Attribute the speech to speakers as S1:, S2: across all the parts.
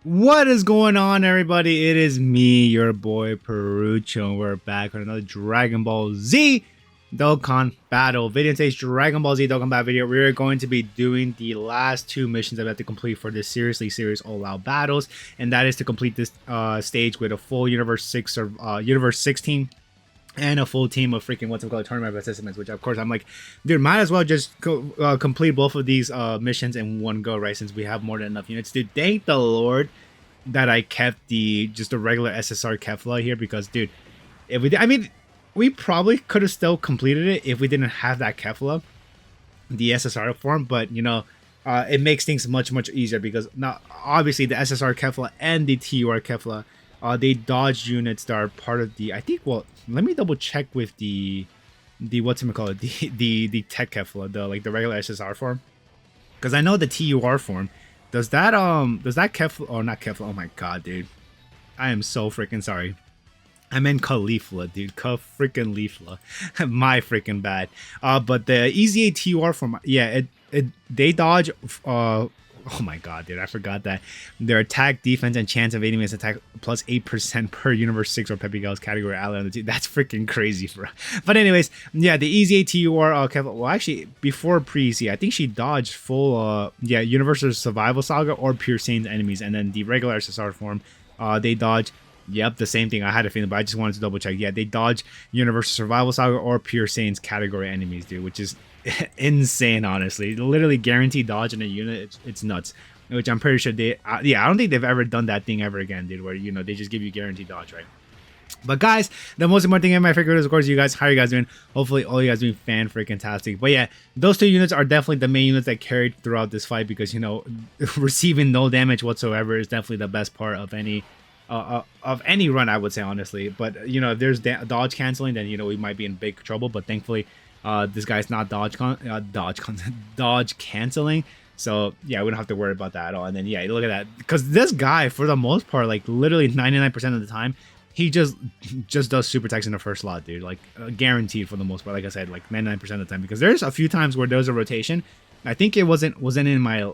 S1: What is going on, everybody? It is me, your boy Perucho, and we're back with another Dragon Ball Z Dokkan battle video. In today's Dragon Ball Z Dokkan battle video, we're going to be doing the last two missions that we have to complete for this seriously serious all-out battles, and that is to complete this stage with a full Universe 6 or Universe 16 and a full team of freaking what's it called tournament participants, which of course I'm like, dude, might as well just go, complete both of these missions in one go, right? Since we have more than enough units. Dude, thank the Lord that I kept the regular SSR Kefla here, because dude, if we I mean, we probably could have still completed it if we didn't have that Kefla, the SSR form, but you know, it makes things much easier because now obviously the SSR Kefla and the TUR Kefla, they dodge units that are part of the, I think, well, let me double check with the what's it called, the tech Kefla, the like the regular SSR form, because I know the TUR form does that Kefla, or not Kefla, oh my god, dude, I am so freaking sorry, I meant Caulifla, dude. Freaking Leafla. My freaking bad. But the EZA TUR form, yeah, they dodge. Oh my god, dude, I forgot that their attack, defense, and chance of aiming is attack plus 8% per Universe 6 or Pepe Gal's category ally on the team. That's freaking crazy, bro. But anyways, yeah, the EZA TUR. Well, actually, before pre-EZ, I think she dodged full. Yeah, Universal Survival Saga or Pure Saiyans enemies, and then the regular SSR form, they dodge. Yep, the same thing. I had a feeling, but I just wanted to double check. Yeah, they dodge Universal Survival Saga or Pure Saiyans category enemies, dude, which is insane, honestly. Literally guaranteed dodge in a unit. It's nuts. Which I'm pretty sure they, yeah, I don't think they've ever done that thing ever again, dude, where, you know, they just give you guaranteed dodge, right? But guys, the most important thing in my freaking is, of course, you guys. How are you guys doing? Hopefully, all you guys doing fan-freaking-tastic. But yeah, those two units are definitely the main units that carried throughout this fight because, you know, receiving no damage whatsoever is definitely the best part of any run, I would say, honestly. But you know, if there's dodge canceling, then you know we might be in big trouble. But thankfully, this guy's not dodge canceling. So yeah, we don't have to worry about that at all. And then yeah, look at that, because this guy, for the most part, like literally 99% of the time, he just does super attacks in the first slot, dude. Like guaranteed for the most part. Like I said, like 99% of the time. Because there's a few times where there's a rotation. I think it wasn't in my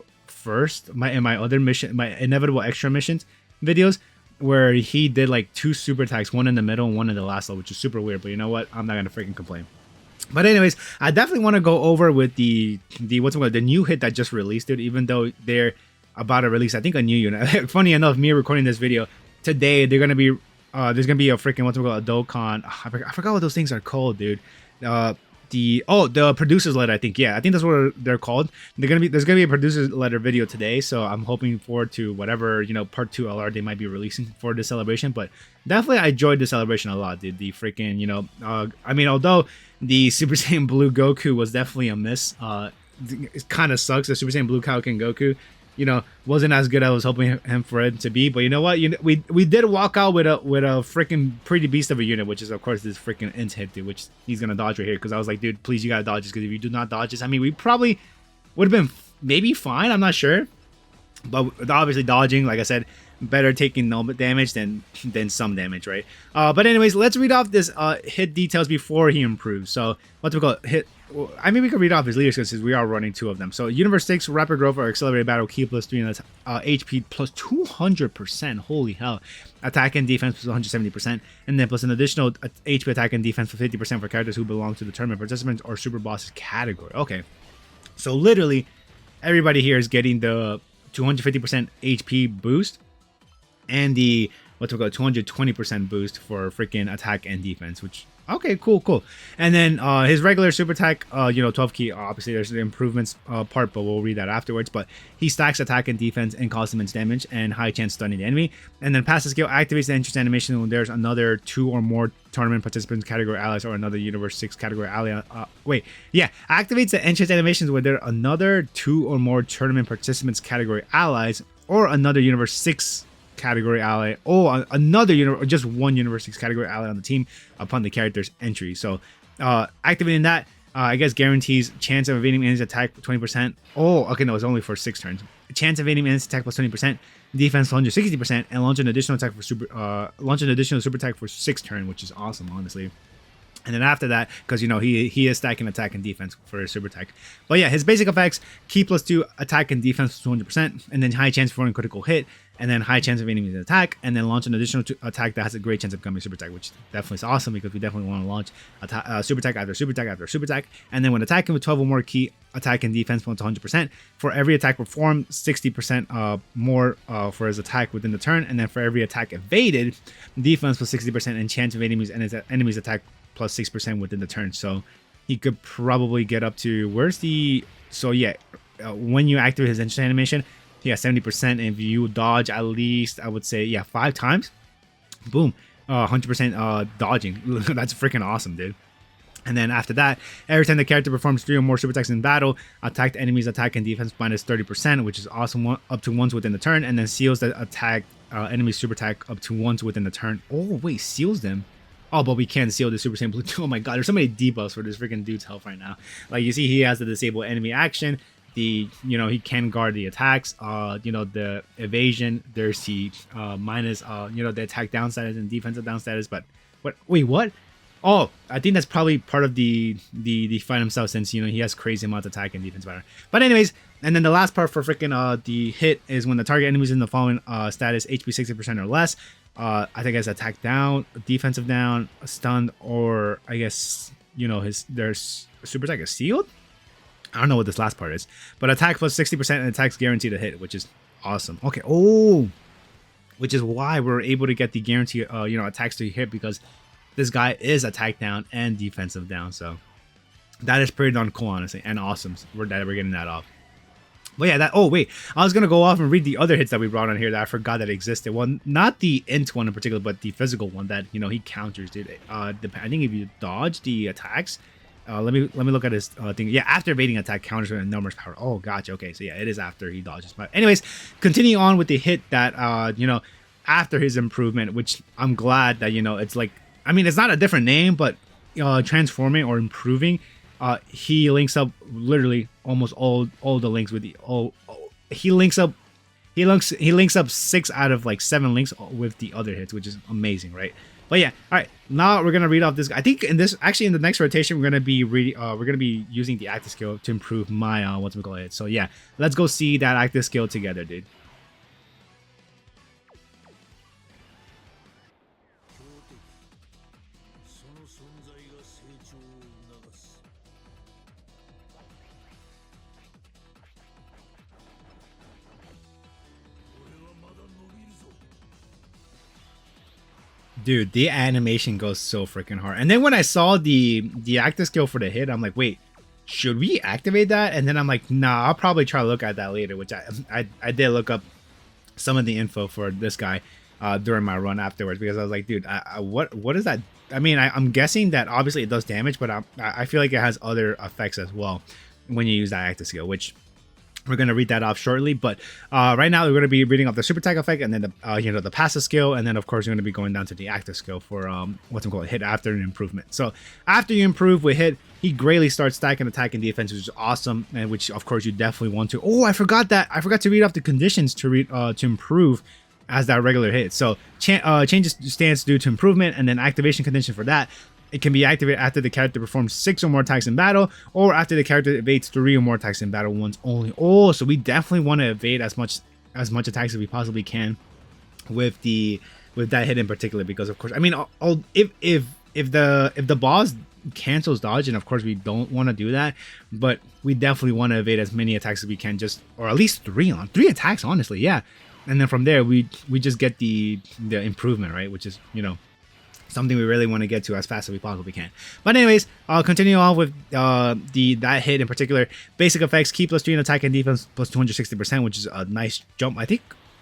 S1: in my other mission, my inevitable extra missions videos, where he did like two super attacks, one in the middle and one in the last level, which is super weird. But you know what? I'm not gonna freaking complain. But anyways, I definitely want to go over with the what's it called, the new hit that just released, dude. Even though they're about to release, I think, a new unit. Funny enough, me recording this video today, they're gonna be there's gonna be a freaking what's it called, a Dokkan. I forgot what those things are called, dude. The producer's letter, I think. Yeah, I think that's what they're called. There's gonna be a producer's letter video today, so I'm hoping forward to whatever, you know, part 2 LR they might be releasing for the celebration. But definitely I enjoyed the celebration a lot, dude. The freaking, you know, I mean, although the Super Saiyan Blue Goku was definitely a miss, it kind of sucks. The Super Saiyan Blue Kaioken Goku, you know, wasn't as good as I was hoping him for it to be. But you know what? We did walk out with a freaking pretty beast of a unit, which is of course this freaking int hit, dude, which he's gonna dodge right here. Because I was like, dude, please, you gotta dodge this, because if you do not dodge this, I mean, we probably would have been maybe fine. I'm not sure, but obviously dodging, like I said, better taking no damage than some damage, right? But anyways, let's read off this hit details before he improves. So what's we call it? Hit. Well, I mean, we could read off his leaders because we are running 2 of them. So Universe 6 rapid growth or accelerated battle key plus 3 and HP plus 200%. Holy hell! Attack and defense plus 170%, and then plus an additional HP attack and defense for 50% for characters who belong to the tournament participants or super bosses category. Okay, so literally everybody here is getting the 250% HP boost and the what's it called, 220% boost for freaking attack and defense, which, okay, cool. And then his regular super attack, you know, 12 key, obviously there's the improvements part, but we'll read that afterwards. But he stacks attack and defense and causes immense damage and high chance stunning the enemy. And then passive skill activates the entrance animation when there's another 2 or more tournament participants category allies or another Universe 6 category ally. Activates the entrance animations when there are another 2 or more tournament participants category allies or another Universe 6 category ally or another or just one Universe 6 category ally on the team upon the character's entry. So activating that, I guess, guarantees chance of evading enemy's attack 20%. Oh, okay, no, it's only for 6 turns. Chance of evading enemy's attack plus 20%, defense 160%, and launch an additional super attack for 6 turn, which is awesome, honestly. And then after that, because he is stacking attack and defense for his super attack. But yeah, his basic effects: key +2 attack and defense 200%, and then high chance for one critical hit, and then high chance of enemies attack, and then launch an additional attack that has a great chance of becoming super attack, which definitely is awesome because we definitely want to launch super attack after super attack after super attack. And then when attacking with 12 or more key attack and defense points 100%, for every attack performed, 60% more for his attack within the turn, and then for every attack evaded, defense plus 60% and chance of enemies and his enemies attack plus 6% within the turn. So he could probably get up to when you activate his instant animation, he has 70%. If you dodge at least, I would say 5 times, boom, 100% dodging. That's freaking awesome, dude. And then after that, every time the character performs 3 or more super attacks in battle, attacked enemies attack and defense minus 30%, which is awesome, up to once within the turn, and then seals the attack enemy super attack up to once within the turn. Oh wait, seals them. Oh, but we can't seal the Super Saiyan Blue. Oh my god, there's so many debuffs for this freaking dude's health right now. Like you see, he has the disable enemy action. He can guard the attacks. The evasion. There's the minus. The attack down status and defensive down status. But what? Wait, what? Oh, I think that's probably part of the fight himself, since he has crazy amounts of attack and defense power. But anyways, and then the last part for freaking the hit is when the target enemy is in the following status: HP 60% or less. I think it's attack down, defensive down, stunned, or I guess their super attack is sealed. I don't know what this last part is, but attack plus 60% and attacks guaranteed to hit, which is awesome. Okay, which is why we're able to get the guarantee attacks to hit, because this guy is attack down and defensive down. So that is pretty darn cool, honestly, and awesome. We're getting that off. But yeah, I was gonna go off and read the other hits that we brought on here that I forgot that existed. Well, not the int one in particular, but the physical one that he counters, dude. I think if you dodge the attacks, let me look at his thing. Yeah, after evading attack, counters with a numbers power. Oh, gotcha. Okay, so yeah, it is after he dodges. But anyways, continue on with the hit that after his improvement, which I'm glad that it's like, I mean, it's not a different name, but transforming or improving. He links up literally almost all the links with he links up 6 out of like 7 links with the other hits, which is amazing, right? But yeah, all right, now we're gonna read off this. I think in the next rotation we're gonna be using the active skill to improve my hit. So yeah, let's go see that active skill together, dude. Dude, the animation goes so freaking hard. And then when I saw the active skill for the hit, I'm like, wait, should we activate that? And then I'm like, nah, I'll probably try to look at that later, which I did look up some of the info for this guy during my run afterwards, because I was like, dude, what is that? I mean, I'm guessing that obviously it does damage, but I feel like it has other effects as well when you use that active skill, which we're going to read that off shortly. But right now we're going to be reading off the super attack effect, and then the passive skill, and then of course we're going to be going down to the active skill for hit after an improvement. So after you improve with hit, he greatly starts stacking attack and defense, which is awesome, and which of course you definitely want to. Oh, I forgot to read off the conditions to improve as that regular hit. So changes stance due to improvement, and then activation condition for that. It can be activated after the character performs 6 or more attacks in battle, or after the character evades 3 or more attacks in battle once only. Oh, so we definitely want to evade as much attacks as we possibly can with that hit in particular, because of course, I mean, if the boss cancels dodge, and of course we don't want to do that, but we definitely want to evade as many attacks as we can, or at least 3 attacks, honestly, yeah. And then from there we just get the improvement, right, which is something we really want to get to as fast as we possibly can. But anyways, I'll continue on with that hit in particular. Basic effects: key +3 in attack and defense plus 260%, which is a nice jump. I think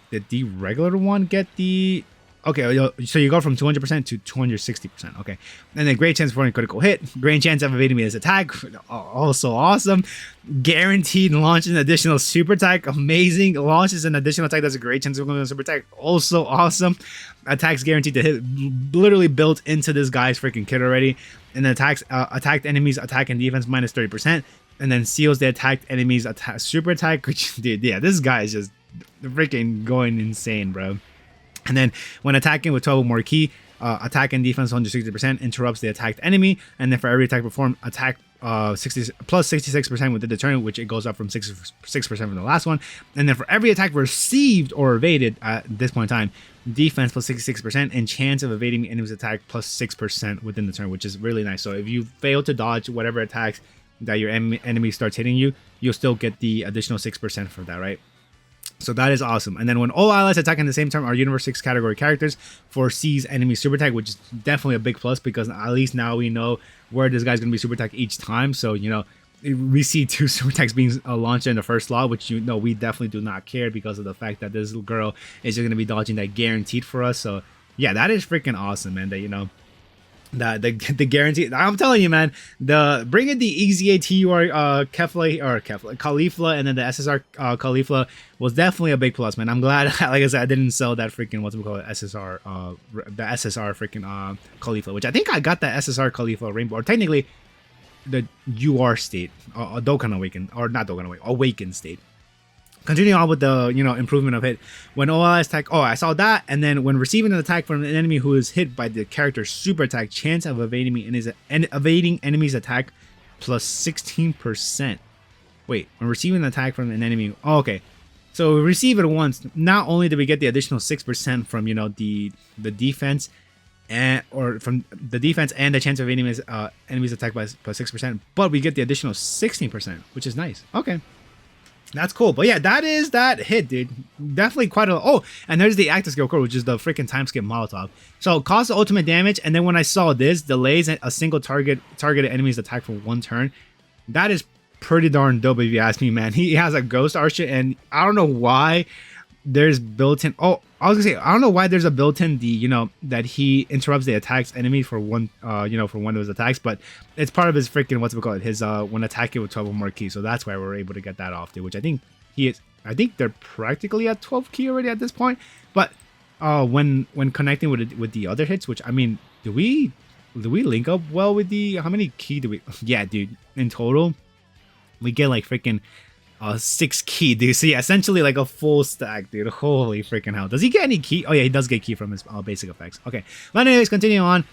S1: did the regular one get the... Okay, so you go from 200% to 260%. Okay, and then great chance for a critical hit. Great chance of evading his attack. Also awesome. Guaranteed launch an additional super attack. Amazing. Launches an additional attack. That's a great chance of going to super attack. Also awesome. Attacks guaranteed to hit. Literally built into this guy's freaking kit already. And then attacked enemies attack and defense minus 30%. And then seals the attacked enemies super attack. Which, dude, yeah, this guy is just freaking going insane, bro. And then when attacking with 12 or more ki, attack and defense 160% interrupts the attacked enemy. And then for every attack performed, attack 66% within the turn, which it goes up from 6% from the last one. And then for every attack received or evaded at this point in time, defense plus 66% and chance of evading the enemy's attack plus 6% within the turn, which is really nice. So if you fail to dodge whatever attacks that your enemy starts hitting you, you'll still get the additional 6% for that, right? So that is awesome. And then when all allies attack in the same turn are Universe 6 category characters, foresees enemy super attack, which is definitely a big plus because at least now we know where this guy's going to be super attack each time. So, you know, we see 2 super attacks being launched in the first slot, which, you know, we definitely do not care because of the fact that this little girl is just going to be dodging that guaranteed for us. So, yeah, that is freaking awesome, man. That, you know, the guarantee. I'm telling you, man, the bringing the EZA-TUR Caulifla and then the SSR Caulifla was definitely a big plus, man. I'm glad, like I said, I didn't sell that freaking what's it called SSR the SSR freaking Caulifla, which I think I got the SSR Caulifla Rainbow, or technically the UR state, Dokkan Awaken, or not Dokkan Awaken, Awaken state. Continuing on with the, you know, improvement of hit. When all allies attack, oh, I saw that. And then when receiving an attack from an enemy who is hit by the character's super attack, chance of evading enemy's attack plus 16%. Wait, when receiving an attack from an enemy, oh, okay. So we receive it once. Not only do we get the additional 6% from, you know, the defense, and or from the defense and the chance of enemy's attack by plus 6%, but we get the additional 16%, which is nice. Okay. That's cool. But yeah, that is that hit, dude. Definitely quite a... Oh, and there's the active skill core, which is the freaking time skip Molotov. So cost the ultimate damage, and then when I saw this, delays a single targeted enemy's attack for 1 turn. That is pretty darn dope if you ask me, man. He has a ghost archer, and I don't know why there's built-in... Oh, I was gonna say, I don't know why there's a built-in, you know, that he interrupts the attacks enemy for one, you know, for one of his attacks, but it's part of his freaking, what's it called, his, when attacking with 12 or more keys, so that's why we're able to get that off, dude, which I think he is, I think they're practically at 12 key already at this point, but, when connecting with the other hits, which, I mean, do we link up well with the, how many key do we, yeah, dude, in total, we get like freaking 6 key, dude. So yeah, essentially like a full stack, dude. Holy freaking hell. Does he get any key? Oh yeah, he does get key from his basic effects. Okay. But anyways, continuing on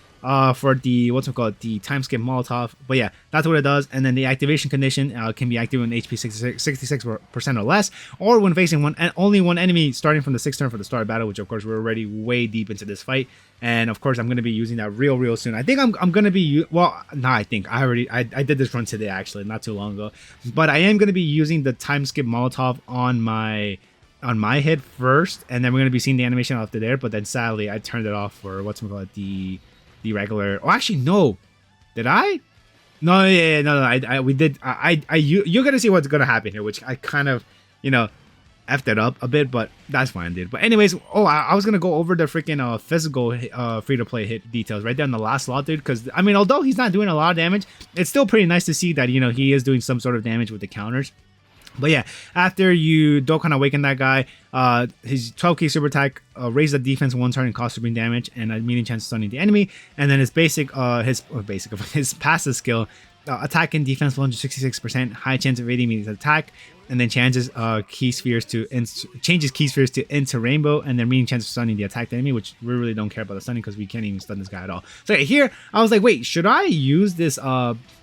S1: for the, what's it called, the time skip Molotov. But yeah, that's what it does. And then the activation condition can be active when HP 66% or less, or when facing only one enemy starting from the 6th turn for the start of battle, which of course we're already way deep into this fight. And of course I'm going to be using that real soon. I think I'm going to be, well, no, I think I did this run today actually, not too long ago. But I am going to be using the time skip Molotov on my hit first, and then we're going to be seeing the animation after there. But then sadly I turned it off for, what's it called, the regular. Oh, actually no, did I? No, yeah, no, we did. You're gonna see what's gonna happen here, which I kind of, you know, effed it up a bit, but that's fine, dude. But anyways, oh, I was gonna go over the freaking physical free-to-play hit details right there in the last slot, dude, because I mean, although he's not doing a lot of damage, it's still pretty nice to see that, you know, he is doing some sort of damage with the counters. But yeah, after you Dokkan Awaken that guy, his 12k super attack raises the defense 1 turn and costs supreme damage and a medium chance of stunning the enemy. And then his his passive skill, attack and defense 166%, high chance of evading his attack, and then changes key spheres to into rainbow, and then medium chance of stunning the attacked enemy, which we really don't care about the stunning because we can't even stun this guy at all. So yeah, here I was like, wait, should I use this?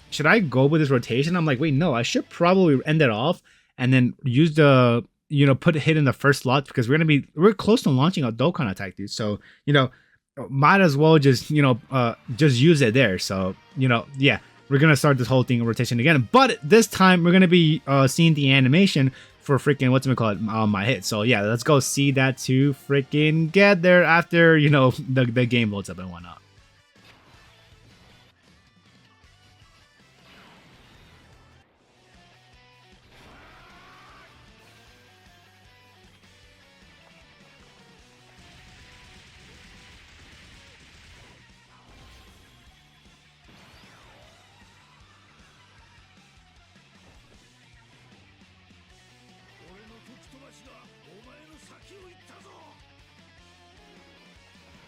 S1: Should I go with this rotation? I'm like, wait, no, I should probably end it off and then use the, you know, put a hit in the first slot because we're close to launching a Dokkan attack, dude. So, you know, might as well just, you know, just use it there. So, you know, yeah, we're going to start this whole thing of rotation again. But this time we're going to be seeing the animation for freaking, what's it called, my hit. So yeah, let's go see that to freaking get there after, you know, the game loads up and whatnot.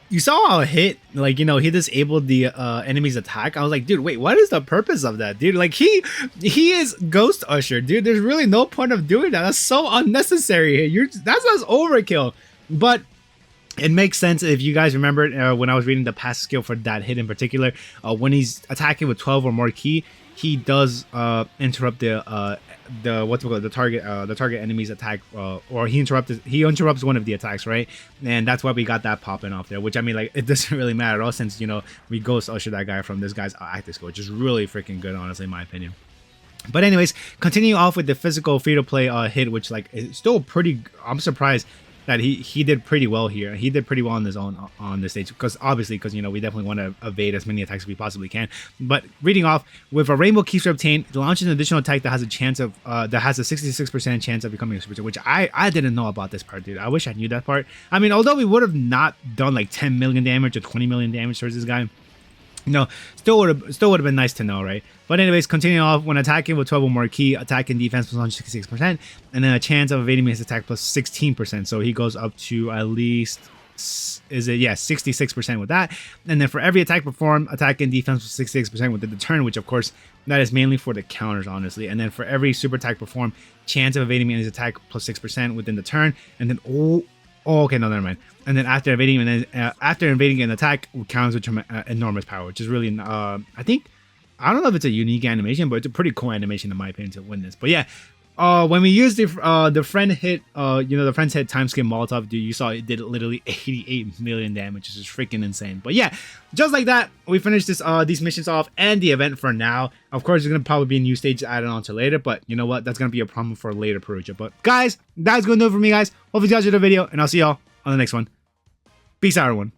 S1: You saw how hit, like, you know, he disabled the enemy's attack. I was like, dude, wait, what is the purpose of that, dude? Like, he is Ghost Usher, dude. There's really no point of doing that. That's so unnecessary. That's overkill. But It makes sense if you guys remember when I was reading the passive skill for that hit in particular. When he's attacking with 12 or more ki, he does interrupt the what's it called, the target enemy's attack, or he interrupts one of the attacks, right? And that's why we got that popping off there. Which, I mean, like, it doesn't really matter at all, since, you know, we ghost usher that guy from this guy's active skill, which is really freaking good, honestly, in my opinion. But anyways, continue off with the physical free-to-play hit, which, like, is still pretty. I'm surprised that he did pretty well here. He did pretty well on his own on this stage, because you know, we definitely want to evade as many attacks as we possibly can. But reading off, with a rainbow key strip obtained, it launches an additional attack that has a chance of that has a 66% chance of becoming a super, which I didn't know about this part, dude. I wish I knew that part. I mean, although we would have not done like 10 million damage or 20 million damage towards this guy, no, still would have been nice to know, right? But anyways, continuing off, when attacking with 12 or more ki, attack and defense plus 166%, and then a chance of evading his attack plus 16%. So he goes up to at least 66% with that. And then for every attack performed, attack and defense plus 66% within the turn, which of course that is mainly for the counters, honestly. And then for every super attack performed, chance of evading his attack plus 6% within the turn, and then okay, no, never mind. And then after evading an attack, counts with enormous power, which is really, I don't know if it's a unique animation, but it's a pretty cool animation in my opinion to win this. But yeah, when we used the friend hit, the friend's hit time skip Molotov, dude, you saw it did literally 88 million damage, which is freaking insane. But yeah, just like that, we finished these missions off and the event for now. Of course, there's gonna probably be new stages added on to later, but you know what? That's gonna be a problem for later Perucho. But guys, that's gonna do it for me, guys. Hope you guys enjoyed the video, and I'll see y'all on the next one. Peace out, everyone.